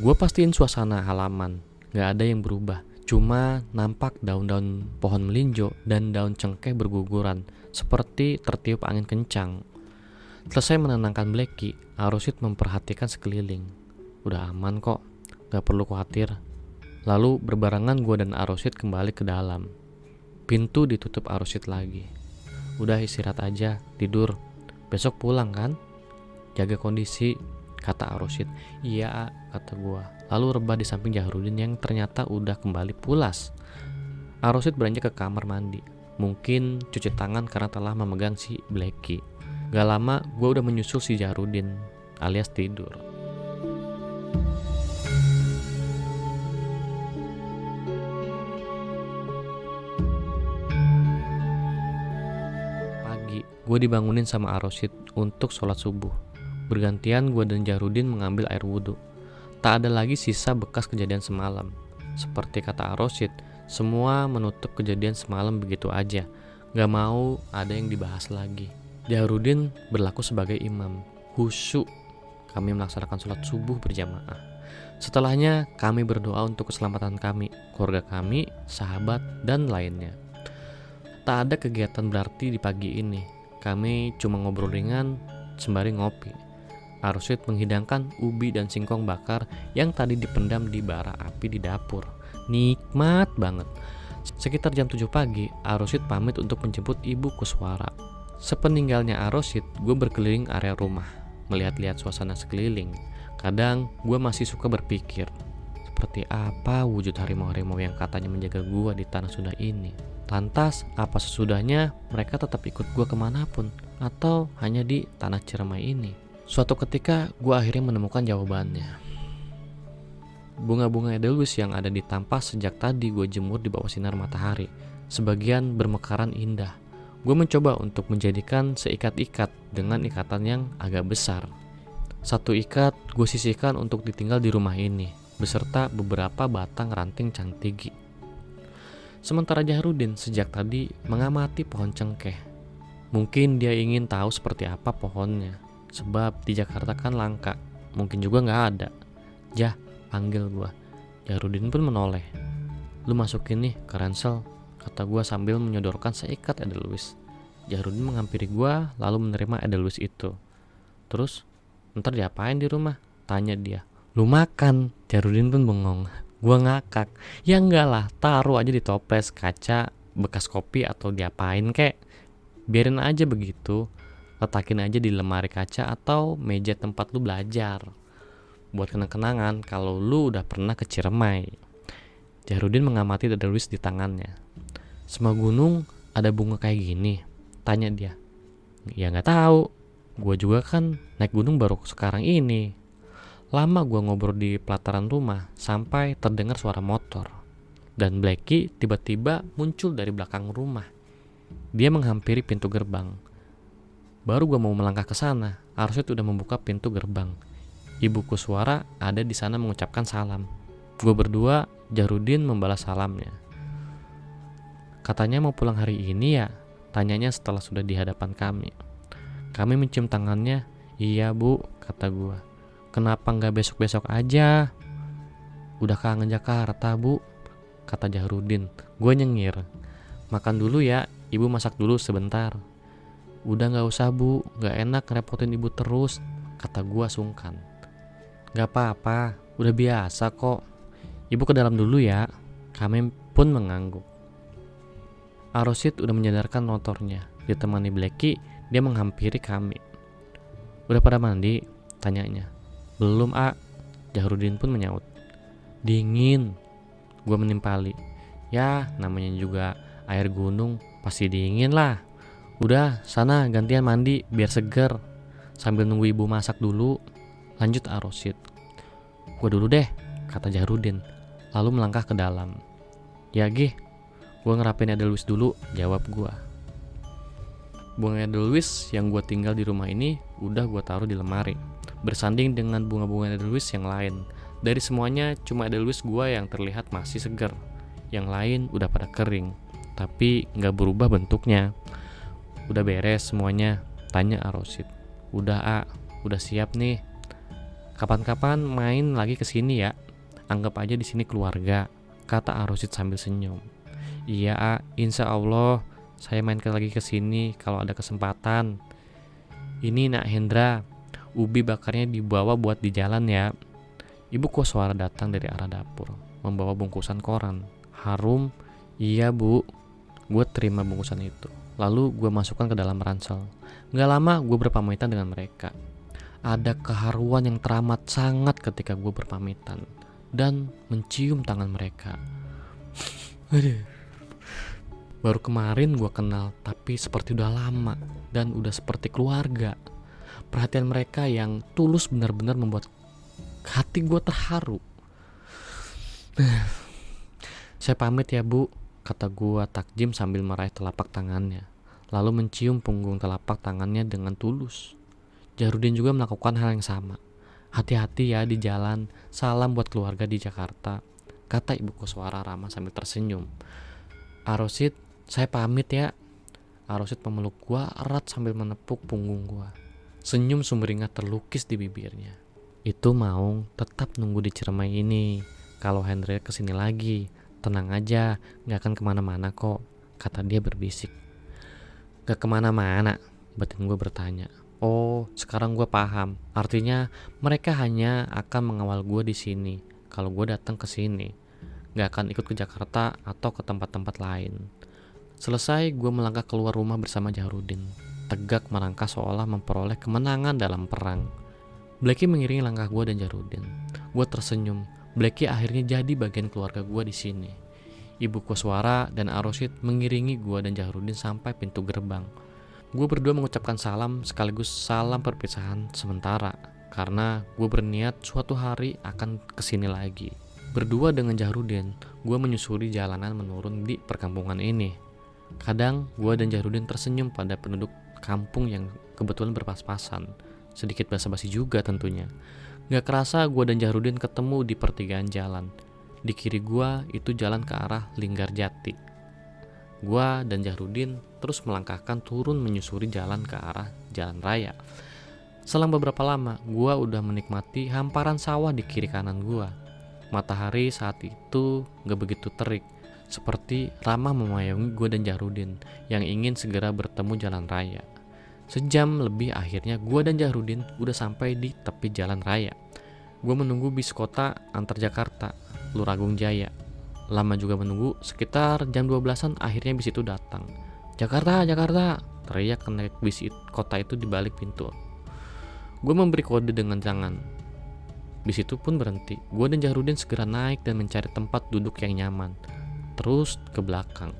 Gue pastiin suasana halaman, gak ada yang berubah. Cuma nampak daun-daun pohon melinjo dan daun cengkeh berguguran, seperti tertiup angin kencang. Selesai menenangkan Blacky, Arosid memperhatikan sekeliling. Udah aman kok, gak perlu khawatir. Lalu berbarengan gue dan Arosid kembali ke dalam. Pintu ditutup Arosid lagi. Udah istirahat aja, tidur. Besok pulang kan? Jaga kondisi, kata Arosid. Iya, kata gue. Lalu rebah di samping Jahrudin yang ternyata udah kembali pulas. Arosid beranjak ke kamar mandi. Mungkin cuci tangan karena telah memegang si Blacky. Gak lama gue udah menyusul si Jahrudin alias tidur. Pagi gue dibangunin sama Arosid untuk sholat subuh. Bergantian gue dan Jahrudin mengambil air wudhu. Tak ada lagi sisa bekas kejadian semalam. Seperti kata Arosid, semua menutup kejadian semalam begitu aja. Gak mau ada yang dibahas lagi. Jahrudin berlaku sebagai imam. Khusyuk kami melaksanakan sholat subuh berjamaah. Setelahnya kami berdoa untuk keselamatan kami, keluarga kami, sahabat, dan lainnya. Tak ada kegiatan berarti di pagi ini. Kami cuma ngobrol ringan sembari ngopi. Arosid menghidangkan ubi dan singkong bakar yang tadi dipendam di bara api di dapur. Nikmat banget. Sekitar jam 7 pagi, Arosid pamit untuk menjemput Ibu Kuswara. Sepeninggalnya Arosid, gue berkeliling area rumah, melihat-lihat suasana sekeliling. Kadang gue masih suka berpikir, seperti apa wujud harimau-harimau yang katanya menjaga gue di tanah Sunda ini. Lantas, apa sesudahnya mereka tetap ikut gue kemanapun, atau hanya di tanah Ciremai ini? Suatu ketika gue akhirnya menemukan jawabannya. Bunga-bunga edelweiss yang ada di tampas sejak tadi gue jemur di bawah sinar matahari. Sebagian bermekaran indah. Gue mencoba untuk menjadikan seikat-ikat dengan ikatan yang agak besar. Satu ikat gue sisihkan untuk ditinggal di rumah ini, beserta beberapa batang ranting cantigi. Sementara Jahrudin sejak tadi mengamati pohon cengkeh. Mungkin dia ingin tahu seperti apa pohonnya. Sebab di Jakarta kan langka, mungkin juga gak ada. Jah, panggil gue. Jahrudin pun menoleh. Lu masukin nih ke ransel, kata gue sambil menyodorkan seikat edelweiss. Jahrudin menghampiri gue lalu menerima edelweiss itu. Terus, ntar diapain di rumah? Tanya dia. Lu makan. Jahrudin pun bengong. Gue ngakak. Ya enggak lah, taruh aja di toples, kaca, bekas kopi atau diapain kek. Biarin aja begitu. Letakin aja di lemari kaca atau meja tempat lu belajar. Buat kenang-kenangan kalau lu udah pernah ke Ciremai. Jahrudin mengamati edelweiss di tangannya. Semua gunung ada bunga kayak gini? Tanya dia. Ya gak tahu. Gue juga kan naik gunung baru sekarang ini. Lama gue ngobrol di pelataran rumah sampai terdengar suara motor. Dan Blacky tiba-tiba muncul dari belakang rumah. Dia menghampiri pintu gerbang. Baru gue mau melangkah ke sana, Arosid udah membuka pintu gerbang. Ibu Kuswara ada di sana mengucapkan salam. Gue berdua, Jahrudin membalas salamnya. Katanya mau pulang hari ini ya? Tanyanya setelah sudah di hadapan kami. Kami mencium tangannya. Iya bu, kata gue. Kenapa nggak besok-besok aja? Udah kangen Jakarta bu, kata Jahrudin. Gue nyengir. Makan dulu ya, ibu masak dulu sebentar. Udah gak usah bu, gak enak ngerepotin ibu terus, kata gua sungkan. Gak apa-apa, udah biasa kok. Ibu ke dalam dulu ya. Kami pun mengangguk. Arosid udah menyadarkan motornya. Ditemani Blacky, dia menghampiri kami. Udah pada mandi? Tanyanya. Belum A. Jahrudin pun menyaut. Dingin. Gua menimpali. Ya namanya juga air gunung, pasti dingin lah. Udah, sana gantian mandi biar seger. Sambil nunggu ibu masak dulu. Lanjut Arosid. Gue dulu deh, kata Jahrudin. Lalu melangkah ke dalam. Ya Gih, gue ngerapin edelweiss dulu, jawab gue. Bunga edelweiss yang gue tinggal di rumah ini udah gue taruh di lemari, bersanding dengan bunga-bunga edelweiss yang lain. Dari semuanya cuma edelweiss gue yang terlihat masih seger. Yang lain udah pada kering. tapi nggak berubah bentuknya. Udah beres semuanya? Tanya Arosid. Udah A, udah siap nih. Kapan-kapan main lagi ke sini ya. Anggap aja di sini keluarga, kata Arosid sambil senyum. Iya A, insya Allah saya main lagi ke sini kalau ada kesempatan. Ini Nak Hendra, ubi bakarnya dibawa buat di jalan ya. Ibu koswara datang dari arah dapur, membawa bungkusan koran. Harum. Iya bu. Gue terima bungkusan itu. Lalu gue masukkan ke dalam ransel. Gak lama gue berpamitan dengan mereka. Ada keharuan yang teramat sangat ketika gue berpamitan dan mencium tangan mereka. Baru kemarin gue kenal, tapi seperti udah lama dan udah seperti keluarga. Perhatian mereka yang tulus benar-benar membuat hati gue terharu. Saya pamit ya bu, kata gue takjim sambil meraih telapak tangannya, lalu mencium punggung telapak tangannya dengan tulus. Jahrudin juga melakukan hal yang sama. Hati-hati ya di jalan, salam buat keluarga di Jakarta, kata ibu koswara ramah sambil tersenyum. Arosid, saya pamit ya. Arosid memeluk gue erat sambil menepuk punggung gue. Senyum sumringah terlukis di bibirnya. Itu Maung tetap nunggu di Ciremai ini. Kalau Hendra kesini lagi, tenang aja, gak akan kemana-mana kok, kata dia berbisik. Gak kemana-mana, batin gue bertanya. Oh, sekarang gue paham. Artinya mereka hanya akan mengawal gue di sini. Kalau gue datang ke sini, gak akan ikut ke Jakarta atau ke tempat-tempat lain. Selesai, gue melangkah keluar rumah bersama Jahrudin, tegak merangkah seolah memperoleh kemenangan dalam perang. Blacky mengiringi langkah gue dan Jahrudin. Gue tersenyum. Blacky akhirnya jadi bagian keluarga gue di sini. Ibu koswara dan Arosid mengiringi gue dan Jahrudin sampai pintu gerbang. Gue berdua mengucapkan salam sekaligus salam perpisahan sementara, karena gue berniat suatu hari akan kesini lagi. Berdua dengan Jahrudin, gue menyusuri jalanan menurun di perkampungan ini. Kadang gue dan Jahrudin tersenyum pada penduduk kampung yang kebetulan berpas-pasan. Sedikit basa-basi juga tentunya. Gak kerasa gue dan Jahrudin ketemu di pertigaan jalan. Di kiri gue itu jalan ke arah Linggarjati. Gue dan Jahrudin terus melangkahkan turun menyusuri jalan ke arah jalan raya. Selang beberapa lama, gue udah menikmati hamparan sawah di kiri kanan gue. Matahari saat itu gak begitu terik, seperti ramah memayangi gue dan Jahrudin yang ingin segera bertemu jalan raya. Sejam lebih akhirnya gue dan Jahrudin udah sampai di tepi jalan raya. Gue menunggu bis kota antar Jakarta, Luragung Jaya. Lama juga menunggu, sekitar jam 12-an akhirnya bis itu datang. Jakarta, Jakarta, teriak kenaik bis kota itu di balik pintu. Gue memberi kode dengan tangan. Bis itu pun berhenti. Gue dan Jahrudin segera naik dan mencari tempat duduk yang nyaman. Terus ke belakang.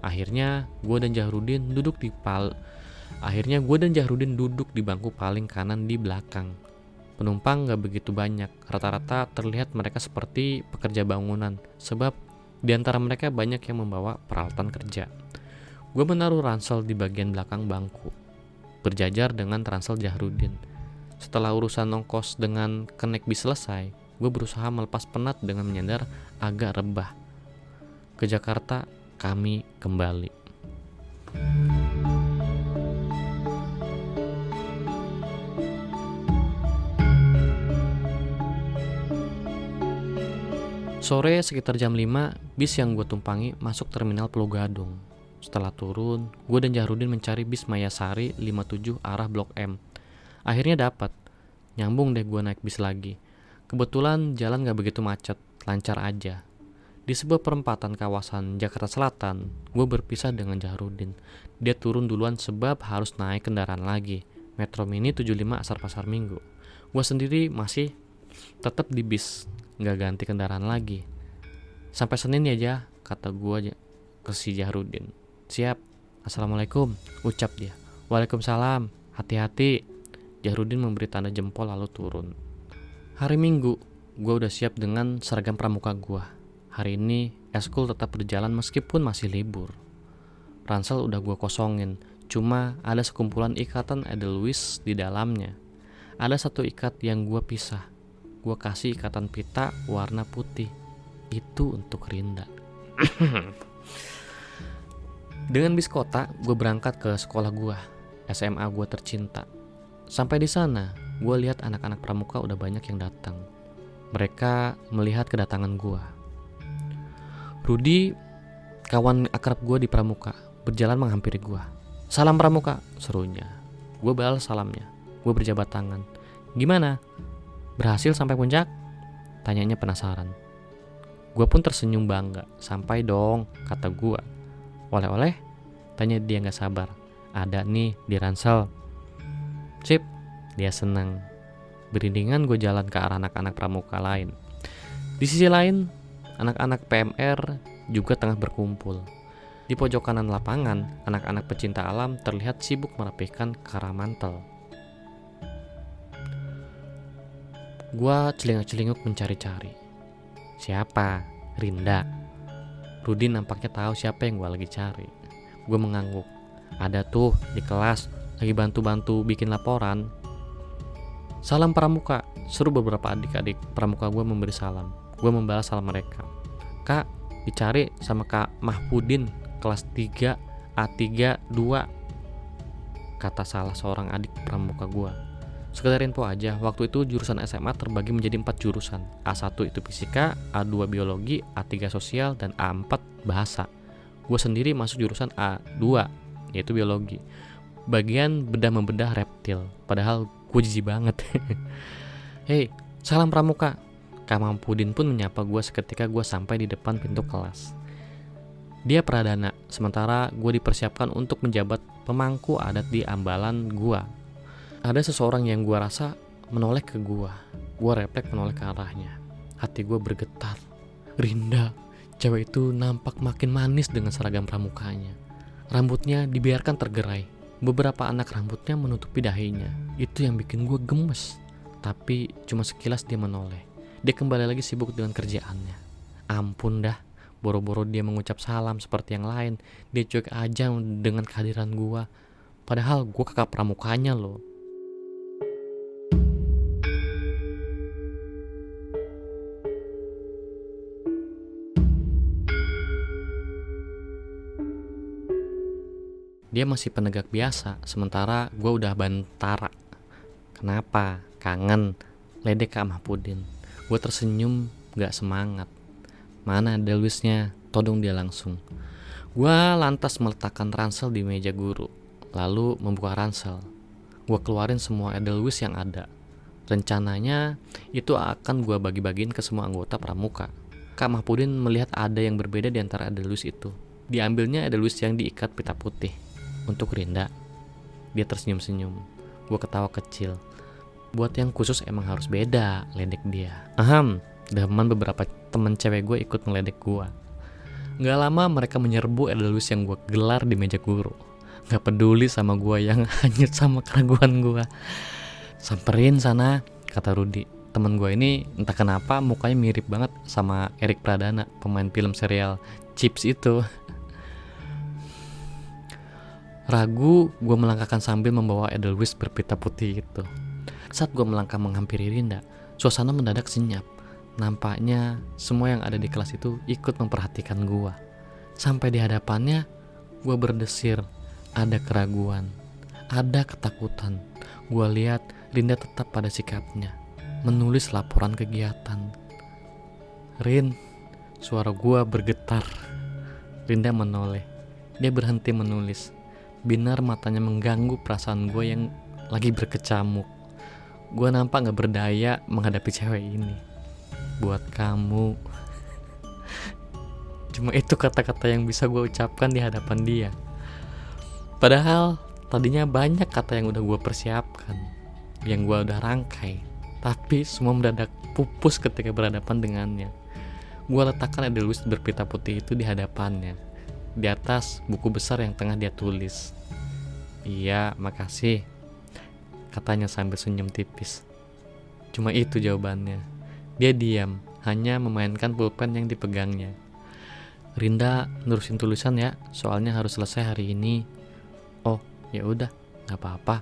Akhirnya gue dan Jahrudin duduk di bangku paling kanan di belakang. Penumpang gak begitu banyak, rata-rata terlihat mereka seperti pekerja bangunan, sebab di antara mereka banyak yang membawa peralatan kerja. Gue menaruh ransel di bagian belakang bangku, berjajar dengan ransel Jahrudin. Setelah urusan ongkos dengan kenaik bis selesai, gue berusaha melepas penat dengan menyandar agak rebah. Ke Jakarta, kami kembali. Sore sekitar jam 5, bis yang gue tumpangi masuk terminal Pulau Gadung. Setelah turun, gue dan Jahrudin mencari bis Mayasari 57 arah Blok M. Akhirnya dapat. Nyambung deh gue naik bis lagi. Kebetulan jalan gak begitu macet, lancar aja. Di sebuah perempatan kawasan Jakarta Selatan, gue berpisah dengan Jahrudin. Dia turun duluan sebab harus naik kendaraan lagi, Metro Mini 75 asar pasar Minggu. Gue sendiri masih tetap di bis, gak ganti kendaraan lagi. Sampai Senin ya, Jah, kata gue ke si Jahrudin. Siap, assalamualaikum, ucap dia. Waalaikumsalam, hati-hati. Jahrudin memberi tanda jempol lalu turun. Hari Minggu, gue udah siap dengan seragam pramuka gue. Hari ini eskul tetap berjalan meskipun masih libur. Ransel udah gue kosongin, cuma ada sekumpulan ikatan Edelweiss di dalamnya. Ada satu ikat yang gue pisah. Gue kasih ikatan pita warna putih. Itu untuk Rinda. Dengan bis kota, gue berangkat ke sekolah gue, SMA gue tercinta. Sampai di sana, gue lihat anak-anak pramuka udah banyak yang datang. Mereka melihat kedatangan gue. Rudi, kawan akrab gue di pramuka, berjalan menghampiri gue. "Salam pramuka," serunya. Gue balas salamnya. Gue berjabat tangan. "Gimana? Berhasil sampai puncak?" Tanyanya penasaran. Gue pun tersenyum bangga. "Sampai dong," kata gue. "Oleh-oleh?" Tanya dia gak sabar. "Ada nih di ransel." "Sip," dia senang. Beriringan gue jalan ke arah anak-anak pramuka lain. Di sisi lain, anak-anak PMR juga tengah berkumpul. Di pojok kanan lapangan, anak-anak pecinta alam terlihat sibuk merapikan karamantel. Gua celingak-celinguk mencari-cari. Siapa? Rinda. Rudi nampaknya tahu siapa yang gua lagi cari. Gue mengangguk. "Ada tuh di kelas, lagi bantu-bantu bikin laporan." "Salam pramuka," seru beberapa adik-adik pramuka gue memberi salam. Gue membalas salam mereka. "Kak, dicari sama Kak Mahpudin, kelas 3 A3 2," kata salah seorang adik pramuka gue. Sekedar info aja, waktu itu jurusan SMA terbagi menjadi 4 jurusan. A1 itu fisika, A2 biologi, A3 sosial, dan A4 bahasa. Gue sendiri masuk jurusan A2, yaitu biologi. Bagian bedah-membedah reptil, padahal gue jijik banget. "Hei, salam pramuka." Kak Mahpudin pun menyapa gue seketika gue sampai di depan pintu kelas. Dia pradana, sementara gue dipersiapkan untuk menjabat pemangku adat di ambalan gue. Ada seseorang yang gue rasa menoleh ke gue. Gue refleks menoleh ke arahnya. Hati gue bergetar. Rinda, cewek itu nampak makin manis dengan seragam pramukanya. Rambutnya dibiarkan tergerai. Beberapa anak rambutnya menutupi dahinya. Itu yang bikin gue gemes. Tapi cuma sekilas dia menoleh. Dia kembali lagi sibuk dengan kerjaannya. Ampun dah, boro-boro dia mengucap salam seperti yang lain, dia cuek aja dengan kehadiran gue. Padahal gue kakak pramukanya loh. Dia masih penegak biasa, sementara gue udah bantara. "Kenapa? Kangen?" Ledek Kak Mahpudin. Gue tersenyum gak semangat. "Mana Delwisnya?" todong dia langsung. Gue lantas meletakkan ransel di meja guru, lalu membuka ransel. Gue keluarin semua Edelweiss yang ada. Rencananya itu akan gue bagi-bagiin ke semua anggota pramuka. Kak Mahpudin melihat ada yang berbeda di antara Edelweiss itu. Diambilnya Edelweiss yang diikat pita putih. "Untuk Rinda." Dia tersenyum-senyum. Gue ketawa kecil. "Buat yang khusus emang harus beda," ledek dia. Demen beberapa temen cewek gue ikut ngeledek gue. Gak lama mereka menyerbu Edelweiss yang gue gelar di meja guru. Gak peduli sama gue yang hanyut sama keraguan gue. "Samperin sana," kata Rudi. Temen gue ini entah kenapa mukanya mirip banget sama Erik Pradana, pemain film serial Chips itu. Ragu, gue melangkahkan sambil membawa Edelweiss berpita putih itu. Saat gue melangkah menghampiri Rinda, suasana mendadak senyap. Nampaknya semua yang ada di kelas itu ikut memperhatikan gue. Sampai di hadapannya, gue berdesir. Ada keraguan, ada ketakutan. Gue lihat Rinda tetap pada sikapnya, menulis laporan kegiatan. "Rin," suara gue bergetar. Rinda menoleh. Dia berhenti menulis. Binar matanya mengganggu perasaan gue yang lagi berkecamuk. Gue nampak gak berdaya menghadapi cewek ini. "Buat kamu." Cuma itu kata-kata yang bisa gue ucapkan di hadapan dia. Padahal tadinya banyak kata yang udah gue persiapkan, yang gue udah rangkai. Tapi semua mendadak pupus ketika berhadapan dengannya. Gue letakkan Edelweiss berpita putih itu di hadapannya, di atas buku besar yang tengah dia tulis. "Iya, makasih," katanya sambil senyum tipis. Cuma itu jawabannya. Dia diam, hanya memainkan pulpen yang dipegangnya. "Rinda, nerusin tulisan ya, soalnya harus selesai hari ini." "Oh, ya udah, nggak apa-apa."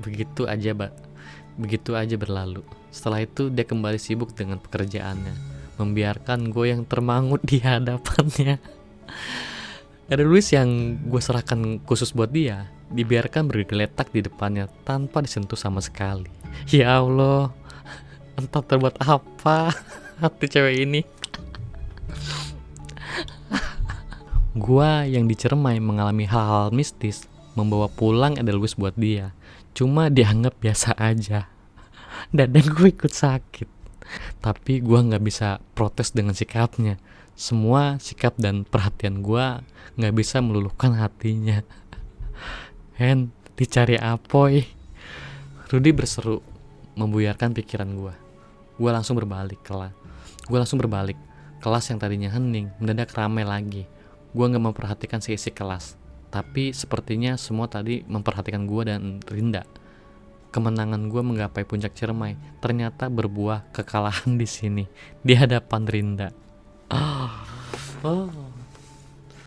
Begitu aja berlalu. Setelah itu dia kembali sibuk dengan pekerjaannya, membiarkan gue yang termangut di hadapannya. Edelweiss yang gue serahkan khusus buat dia dibiarkan bergeletak di depannya tanpa disentuh sama sekali. Ya Allah, entah terbuat apa hati cewek ini. Gua yang dicermai mengalami hal-hal mistis membawa pulang Edelweiss buat dia. Cuma dianggap biasa aja. Dadang gue ikut sakit. Tapi gua nggak bisa protes dengan sikapnya. Semua sikap dan perhatian gua nggak bisa meluluhkan hatinya. Hen, dicari apoy. Rudy berseru, membuyarkan pikiran gua. Gua langsung berbalik kelas yang tadinya hening mendadak ramai lagi. Gua nggak memperhatikan seisi kelas, tapi sepertinya semua tadi memperhatikan gua dan Rinda. Kemenangan gua menggapai puncak Ciremai ternyata berbuah kekalahan di sini di hadapan Rinda.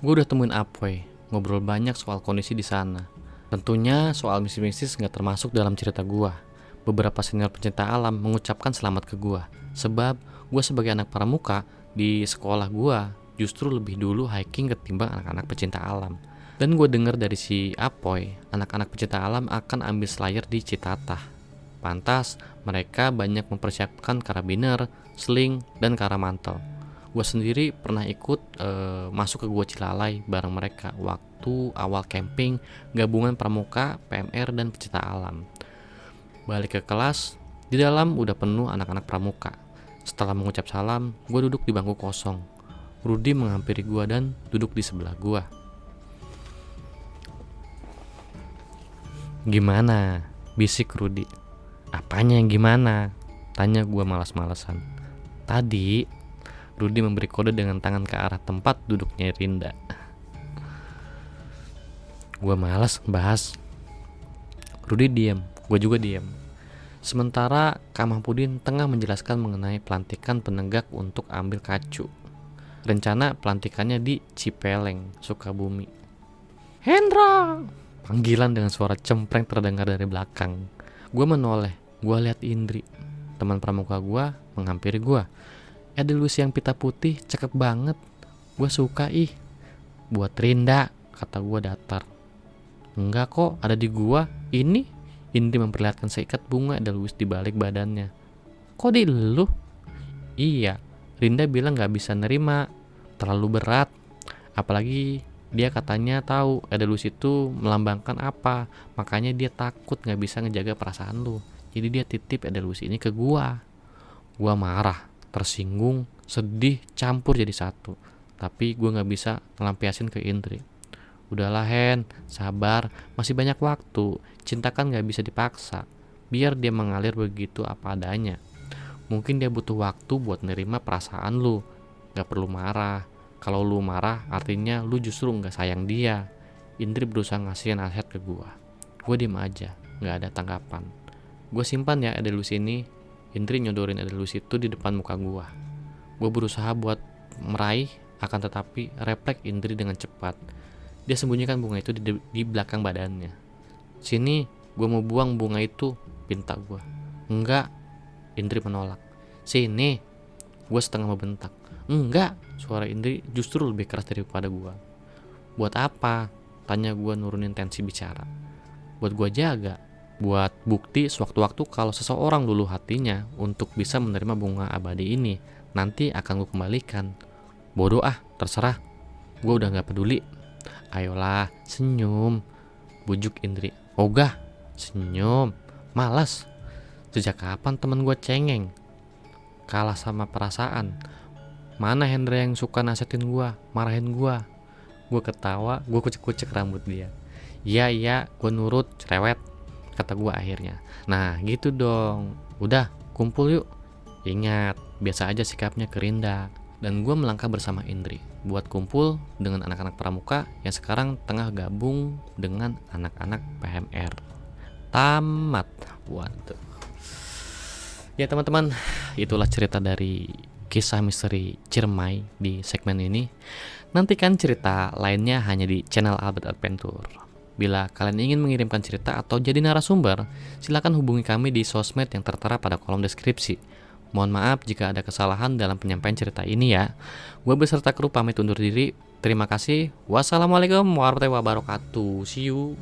Gue udah temuin Apoy, ngobrol banyak soal kondisi di sana. Tentunya soal mistis-mistis nggak termasuk dalam cerita gua. Beberapa senior pencinta alam mengucapkan selamat ke gua, sebab gua sebagai anak pramuka di sekolah gua justru lebih dulu hiking ketimbang anak-anak pecinta alam. Dan gue dengar dari si Apoy, anak-anak pecinta alam akan ambil slayer di Citatah. Pantas mereka banyak mempersiapkan karabiner, sling, dan karamantel. Gue sendiri pernah ikut masuk ke Gua Cilalai bareng mereka waktu awal camping gabungan pramuka, PMR, dan pecinta alam. Balik ke kelas, di dalam udah penuh anak-anak pramuka. Setelah mengucap salam, gue duduk di bangku kosong. Rudy menghampiri gue dan duduk di sebelah gue. Gimana? Bisik Rudy. Apanya yang gimana? Tanya gue malas-malesan. Tadi Rudy memberi kode dengan tangan ke arah tempat duduknya Rinda. Gue malas bahas. Rudy diam, gue juga diam. Sementara Kak Mahpudin tengah menjelaskan mengenai pelantikan penegak untuk ambil kacu. Rencana pelantikannya di Cipeleng, Sukabumi. Hendra! Panggilan dengan suara cempreng terdengar dari belakang. Gue menoleh, gue lihat Indri, teman pramuka gue, menghampiri gue. Edelweiss yang pita putih, cakep banget. Gue suka ih. Buat Rinda, kata gue datar. Enggak kok, ada di gue. Ini? Indri memperlihatkan seikat bunga Edelweiss di balik badannya. Kok di lu? Iya, Rinda bilang gak bisa nerima, terlalu berat. Apalagi dia katanya tahu Edelweiss itu melambangkan apa, makanya dia takut gak bisa ngejaga perasaan lu. Jadi dia titip Edelweiss ini ke gua. Gua marah, tersinggung, sedih, campur jadi satu. Tapi gua gak bisa ngelampiasin ke Indri. Udahlah Hen, sabar, masih banyak waktu. Cinta kan gak bisa dipaksa. Biar dia mengalir begitu apa adanya. Mungkin dia butuh waktu buat nerima perasaan lu. Gak perlu marah. Kalau lu marah artinya lu justru gak sayang dia. Indri berusaha ngasih nasihat ke gua. Gua diem aja, gak ada tanggapan. Gua simpan ya Edelweiss ini. Indri nyodorin Edelweiss itu di depan muka gua. Gua berusaha buat meraih, akan tetapi refleks Indri dengan cepat. Dia sembunyikan bunga itu di belakang badannya. Sini, gua mau buang bunga itu, pinta gua. Enggak, Indri menolak. Sini, gua setengah membentak. Enggak, suara Indri justru lebih keras daripada gua. Buat apa? Tanya gua nurunin tensi bicara. Buat gua jaga. Buat bukti sewaktu-waktu kalau seseorang luluh hatinya untuk bisa menerima bunga abadi ini, nanti akan gua kembalikan. Bodoh ah, terserah. Gua udah gak peduli. Ayolah, senyum, bujuk Indri. Ogah, senyum, malas. Sejak kapan temen gue cengeng? Kalah sama perasaan. Mana Hendra yang suka nasihatin gue, marahin gue? Gue ketawa, gue kucek-kucek rambut dia. Iya, gue nurut, cerewet, kata gue akhirnya. Nah gitu dong, udah kumpul yuk. Ingat, biasa aja sikapnya ke Rinda. Dan gue melangkah bersama Indri buat kumpul dengan anak-anak pramuka yang sekarang tengah gabung dengan anak-anak PMR. Tamat. Waduh. Ya teman-teman, itulah cerita dari kisah misteri Ciremai di segmen ini. Nantikan cerita lainnya hanya di channel Albert Adventure. Bila kalian ingin mengirimkan cerita atau jadi narasumber, silakan hubungi kami di sosmed yang tertera pada kolom deskripsi. Mohon maaf jika ada kesalahan dalam penyampaian cerita ini ya. Gue beserta kru pamit undur diri. Terima kasih. Wassalamualaikum warahmatullahi wabarakatuh. See you.